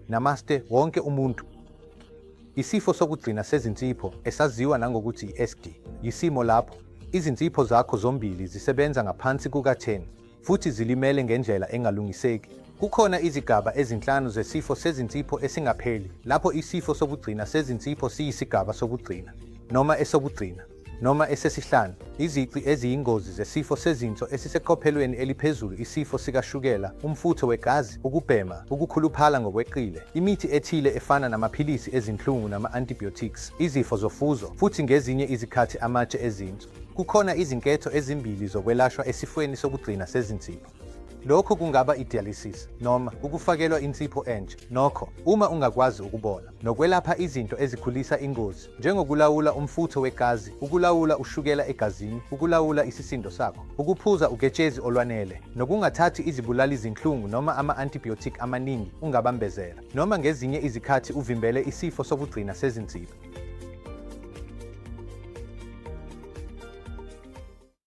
namaste wonke umuntu. Isifo sokugcina sezinsipho, esaziwa nangokuthi i-SD, yisimo lapho izinsipho zakho zombili zisebenza ngaphansi kuka-10 futhi zilimele ngendlela engalungiseki. Kukhona izigaba ezinhlanu zesifo sezinsipho esingapheli, lapho isifo sokugcina sezinsipho siyisigaba sokugcina, noma esokugcina, noma esesihlanu. Izici eziyingozi zesifo sezinso esiseqophelweni eliphezulu: isifo sikashukela, umfutho wegazi, ukubhema, ukukhuluphala ngokweqile, imithi ethile efana namaphilisi ezinhlungu nama-antibiotics, izifo zofuzo, futhi ngezinye izikhathi amatshe ezinso. Kukhona izinketho ezimbili zokwelashwa esifweni sokugcina sezinsipho. Lokhu kungaba i-dialysis noma ukufakelwa insipho entsha, nokho, uma ungakwazi ukubona, nokwelapha izinto ezikhulisa ingozi, njengokulawula umfutho wegazi, ukulawula ushukela egazini, ukulawula isisindo sakho, ukuphuza uketshezi olwanele, nokungathathi izibulali zinhlungu noma ama-antibiotic amaningi ungabambezela, noma ngezinye izikhathi uvimbele isifo sokugcina sezinsipho.